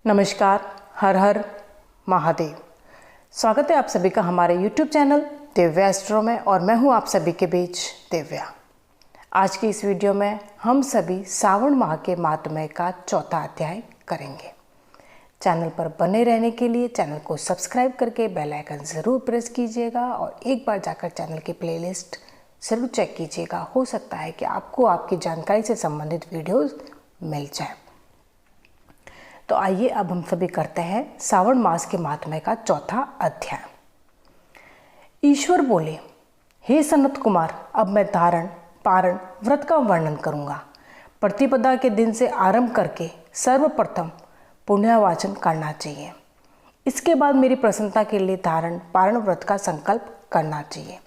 नमस्कार, हर हर महादेव। स्वागत है आप सभी का हमारे YouTube चैनल दिव्या एस्ट्रो में और मैं हूं आप सभी के बीच दिव्या। आज की इस वीडियो में हम सभी सावन माह के मातम्य का चौथा अध्याय करेंगे। चैनल पर बने रहने के लिए चैनल को सब्सक्राइब करके बेल आइकन ज़रूर प्रेस कीजिएगा और एक बार जाकर चैनल की प्लेलिस्ट ज़रूर चेक कीजिएगा। हो सकता है कि आपको आपकी जानकारी से संबंधित वीडियोज़ मिल जाए। तो आइए अब हम सभी करते हैं सावन मास के मातम्य का चौथा अध्याय। ईश्वर बोले, हे सनत कुमार, अब मैं धारण पारण व्रत का वर्णन करूंगा। प्रतिपदा के दिन से आरंभ करके सर्वप्रथम पुण्यवाचन करना चाहिए। इसके बाद मेरी प्रसन्नता के लिए धारण पारण व्रत का संकल्प करना चाहिए।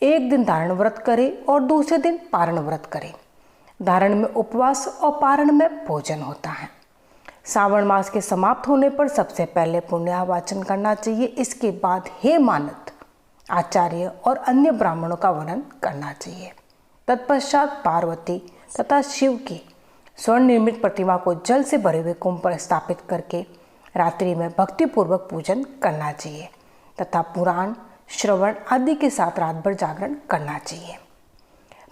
एक दिन धारण व्रत करें और दूसरे दिन पारण व्रत करें। धारण में उपवास और पारण में भोजन होता है। सावन मास के समाप्त होने पर सबसे पहले पुण्यावाचन करना चाहिए। इसके बाद हे मानत, आचार्य और अन्य ब्राह्मणों का वर्णन करना चाहिए। तत्पश्चात पार्वती तथा शिव की स्वर्ण निर्मित प्रतिमा को जल से भरे हुए कुंभ पर स्थापित करके रात्रि में भक्तिपूर्वक पूजन करना चाहिए तथा पुराण श्रवण आदि के साथ रात भर जागरण करना चाहिए।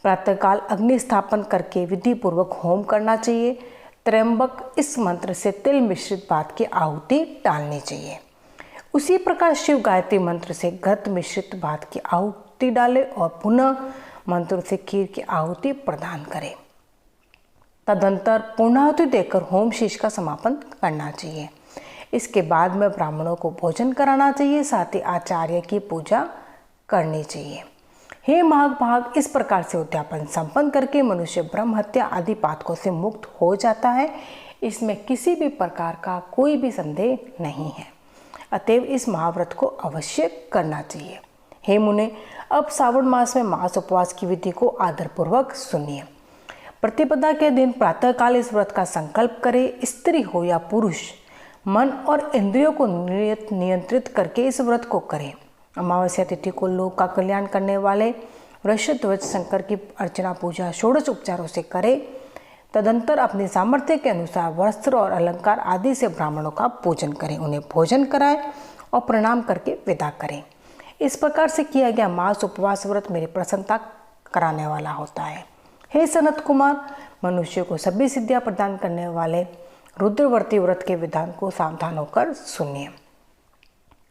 प्रातःकाल अग्नि स्थापन करके विधि पूर्वक होम करना चाहिए। त्र्यंबक इस मंत्र से तिल मिश्रित भात की आहुति डालनी चाहिए। उसी प्रकार शिव गायत्री मंत्र से घृत मिश्रित भात की आहुति डालें और पुनः मंत्र से खीर की आहुति प्रदान करें। तदंतर पूर्णाहुति देकर होम शेष का समापन करना चाहिए। इसके बाद में ब्राह्मणों को भोजन कराना चाहिए, साथ ही आचार्य की पूजा करनी चाहिए। हे महाभाग, इस प्रकार से उद्यापन संपन्न करके मनुष्य ब्रह्म हत्या आदि पातकों से मुक्त हो जाता है। इसमें किसी भी प्रकार का कोई भी संदेह नहीं है। अतएव इस महाव्रत को अवश्य करना चाहिए। हे मुने, अब सावन मास में मास उपवास की विधि को आदरपूर्वक सुनिए। प्रतिपदा के दिन प्रातःकाल इस व्रत का संकल्प करे। स्त्री हो या पुरुष, मन और इंद्रियों को नियंत्रित करके इस व्रत को करें। अमावस्या तिथि को लोक का कल्याण करने वाले वृषध्वज शंकर की अर्चना पूजा षोडश उपचारों से करें। तदंतर अपने सामर्थ्य के अनुसार वस्त्र और अलंकार आदि से ब्राह्मणों का पूजन करें, उन्हें भोजन कराएं और प्रणाम करके विदा करें। इस प्रकार से किया गया मास उपवास व्रत मेरी प्रसन्नता कराने वाला होता है। हे सनत कुमार, मनुष्य को सभी सिद्धियां प्रदान करने वाले रुद्रवर्ती व्रत के विधान को सावधान होकर सुनिए।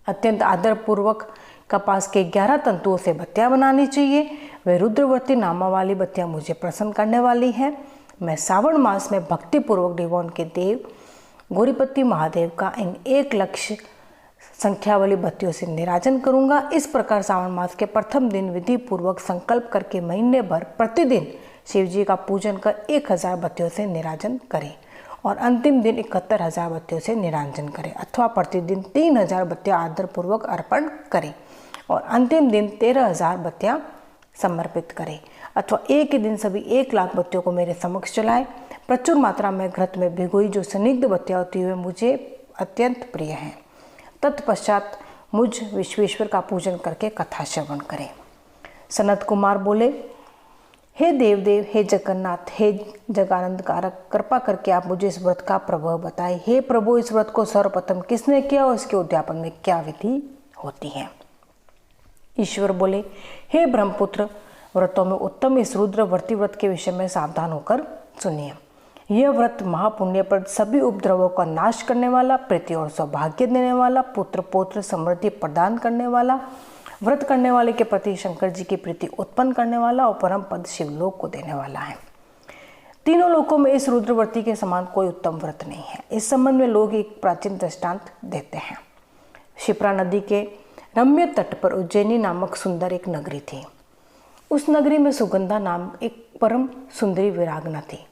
अत्यंत आदरपूर्वक कपास के 11 तंतुओं से बत्तियां बनानी चाहिए। वे रुद्रवर्ती नामा वाली बत्तियां मुझे प्रसन्न करने वाली हैं। मैं सावन मास में भक्तिपूर्वक डिवोन के देव गौरीपति महादेव का इन 1 लक्ष संख्या वाली बत्तियों से निराजन करूंगा। इस प्रकार सावन मास के प्रथम दिन विधि पूर्वक संकल्प करके महीने भर प्रतिदिन शिव जी का पूजन कर 1000 बत्तियों से निराजन करें और अंतिम दिन 71,000 बत्तियों से निराजन करें, अथवा प्रतिदिन 3000 बत्तियां आदरपूर्वक अर्पण करें और अंतिम दिन 13,000 बत्तियां समर्पित करें, अथवा एक ही दिन सभी 1,00,000 बत्तियों को मेरे समक्ष चलाएं। प्रचुर मात्रा में घृत में भिगोई जो संदिग्ध बत्तियां होती हुए मुझे अत्यंत प्रिय हैं। तत्पश्चात मुझ विश्वेश्वर का पूजन करके कथा श्रवण करें। सनत कुमार बोले, हे देवदेव, हे जगन्नाथ, हे जगानंद कारक, कृपा करके आप मुझे इस व्रत का प्रभाव बताएं। हे प्रभु, इस व्रत को सर्वप्रथम किसने किया और इसके उद्यापन में क्या विधि होती है? ईश्वर बोले, हे ब्रह्मपुत्र, व्रतों में उत्तम इस रुद्रवर्ती व्रत के विषय में सावधान होकर सुनिए। यह व्रत महापुण्यप्रद, सभी उपद्रवों का नाश करने वाला, प्रीति और सौभाग्य देने वाला, पुत्र पौत्र समृद्धि प्रदान करने वाला, व्रत करने वाले के प्रति शंकर जी की प्रीति उत्पन्न करने वाला और परम पद शिवलोक को देने वाला है। तीनों लोकों में इस रुद्रवर्ती के समान कोई उत्तम व्रत नहीं है। इस संबंध में लोग एक प्राचीन दृष्टांत देते हैं। शिप्रा नदी के रम्य तट पर उज्जैनी नामक सुंदर एक नगरी थी। उस नगरी में सुगंधा नाम एक परम सुंदरी विरागना थी।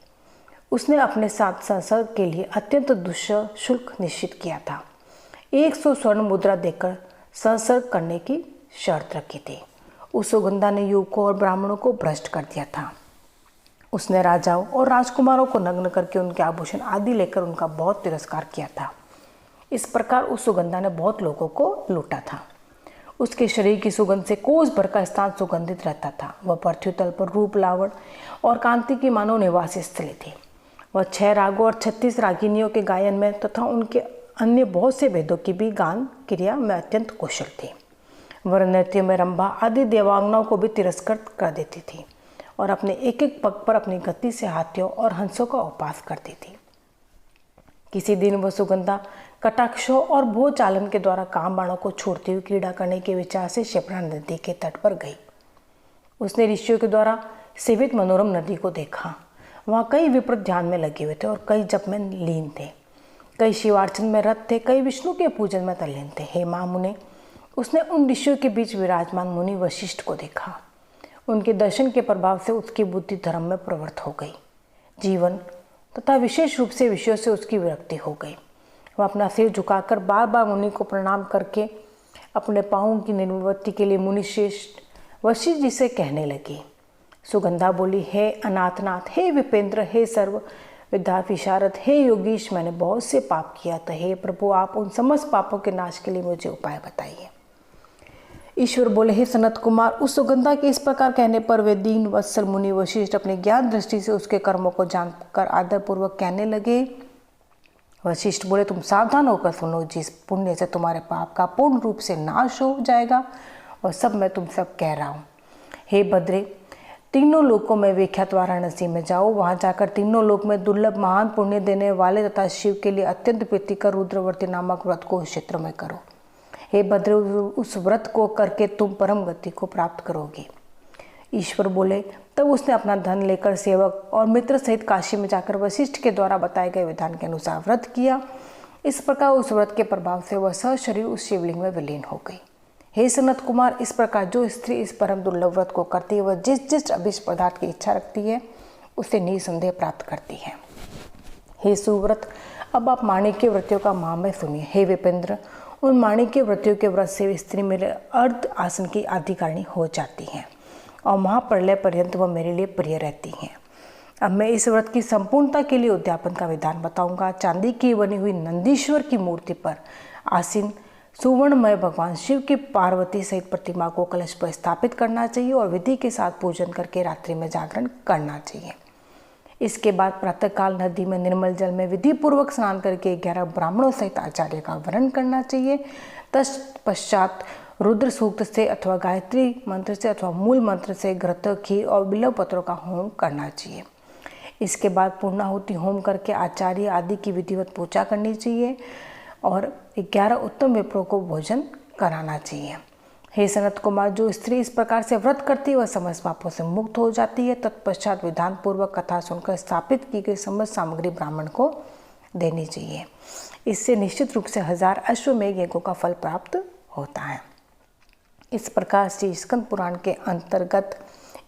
उसने अपने साथ संसर्ग के लिए अत्यंत दुष्य शुल्क निश्चित किया था। 100 स्वर्ण मुद्रा देकर संसर्ग करने की शर्त रखी थी। उस सुगंधा ने युवकों और ब्राह्मणों को भ्रष्ट कर दिया था। उसने राजाओं और राजकुमारों को नग्न करके उनके आभूषण आदि लेकर उनका बहुत तिरस्कार किया था। इस प्रकार उस सुगंधा ने बहुत लोगों को लूटा था। उसके शरीर की सुगंध से कोस भर का स्थान सुगंधित रहता था। वह पृथ्वी तल पर रूप लावण और कांति की मानव निवास स्थली थी। वह 6 रागों और 36 रागिनियों के गायन में तथा उनके अन्य बहुत से भेदों की भी गान क्रिया में अत्यंत कुशल थी। वह नृत्य में रंभा आदि देवांगनाओं को भी तिरस्कृत कर देती थी और अपने एक एक पग पर अपनी गति से हाथियों और हंसों का उपास करती थी। किसी दिन वह सुगंधा कटाक्षों और भोचालन के द्वारा कामबाणों को छोड़ती हुई क्रीड़ा करने के विचार से क्षिप्रा नदी के तट पर गई। उसने ऋषियों के द्वारा सेवित मनोरम नदी को देखा। वहाँ कई विप्र ध्यान में लगे हुए थे और कई जप में लीन थे, कई शिवार्चन में रत थे, कई विष्णु के पूजन में तल्लीन थे। हे महामुने, उसने उन ऋषियों के बीच विराजमान मुनि वशिष्ठ को देखा। उनके दर्शन के प्रभाव से उसकी बुद्धि धर्म में प्रवृत्त हो गई। जीवन तथा विशेष रूप से विषयों से उसकी विरक्ति हो गई। वह अपना सिर झुकाकर बार बार मुनि को प्रणाम करके अपने पाँवों की निवृत्ति के लिए मुनि श्रेष्ठ वशिष्ठ जी से कहने लगी। सुगंधा बोली, हे अनाथनाथ, हे विपेंद्र, हे सर्व विद्या विशारद, हे योगीश, मैंने बहुत से पाप किया था। हे प्रभु, आप उन समस्त पापों के नाश के लिए मुझे उपाय बताइए। ईश्वर बोले, हे सनत कुमार, उस सुगंधा के इस प्रकार कहने पर वे दीन वत्सल मुनि वशिष्ठ अपनी ज्ञान दृष्टि से उसके कर्मों को जानकर आदरपूर्वक कहने लगे। वशिष्ठ बोले, तुम सावधान होकर सुनो, जिस पुण्य से तुम्हारे पाप का पूर्ण रूप से नाश हो जाएगा और सब मैं तुम सब कह रहा हूँ। हे भद्रे, तीनों लोकों में विख्यात वाराणसी में जाओ। वहाँ जाकर तीनों लोक में दुर्लभ महान पुण्य देने वाले तथा शिव के लिए अत्यंत प्रीतिकर रुद्रवर्ती नामक व्रत को उस क्षेत्र में करो। हे भद्रे, उस व्रत को करके तुम परम गति को प्राप्त करोगे। ईश्वर बोले, तब उसने अपना धन लेकर सेवक और मित्र सहित काशी में जाकर वशिष्ठ के द्वारा बताए गए विधान के अनुसार व्रत किया। इस प्रकार उस व्रत के प्रभाव से वह सशरीर उस शिवलिंग में विलीन हो गई। हे सनत कुमार, इस प्रकार जो स्त्री इस परम दुर्लभ व्रत को करती है वह जिस जिस अभिष्ट पदार्थ की इच्छा रखती है उसे निसंदेह प्राप्त करती है। हे सुव्रत, अब आप माणिक्य व्रतियों का महामय सुनिए। हे विपेंद्र, उन माणिक्य व्रतियों के व्रत से स्त्री मेरे अर्ध आसन की अधिकारिणी हो जाती है और महाप्रलय पर्यंत वह मेरे लिए प्रिय रहती हैं। अब मैं इस व्रत की संपूर्णता के लिए उद्यापन का विधान बताऊंगा। चांदी की बनी हुई नंदीश्वर की मूर्ति पर आसीन सुवर्णमय भगवान शिव की पार्वती सहित प्रतिमा को कलश पर स्थापित करना चाहिए और विधि के साथ पूजन करके रात्रि में जागरण करना चाहिए। इसके बाद प्रातःकाल नदी में निर्मल जल में विधि पूर्वक स्नान करके 11 ब्राह्मणों सहित आचार्य का वरण करना चाहिए। तत्पश्चात रुद्र सूक्त से अथवा गायत्री मंत्र से अथवा मूल मंत्र से घृत, घी और बिल्व पत्रों का होम करना चाहिए। इसके बाद पूर्णाहुति होम करके आचार्य आदि की विधिवत पूजा करनी चाहिए और 11 उत्तम विप्रों को भोजन कराना चाहिए। हे सनत कुमार, जो स्त्री इस प्रकार से व्रत करती है वह समस्त पापों से मुक्त हो जाती है। तत्पश्चात विधान पूर्वक कथा सुनकर स्थापित की गई समस्त सामग्री ब्राह्मण को देनी चाहिए। इससे निश्चित रूप से 1000 अश्वमेघ यज्ञों का फल प्राप्त होता है। इस प्रकार श्री स्कंद पुराण के अंतर्गत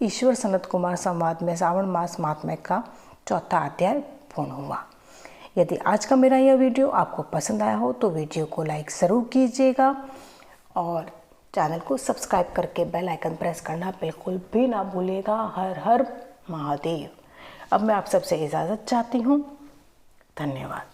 ईश्वर सनत कुमार संवाद में श्रावण मास महात्म्य का 4था अध्याय पूर्ण हुआ। यदि आज का मेरा यह वीडियो आपको पसंद आया हो तो वीडियो को लाइक ज़रूर कीजिएगा और चैनल को सब्सक्राइब करके बेल आइकन प्रेस करना बिल्कुल भी ना भूलिएगा। हर हर महादेव। अब मैं आप सबसे इजाज़त चाहती हूँ। धन्यवाद।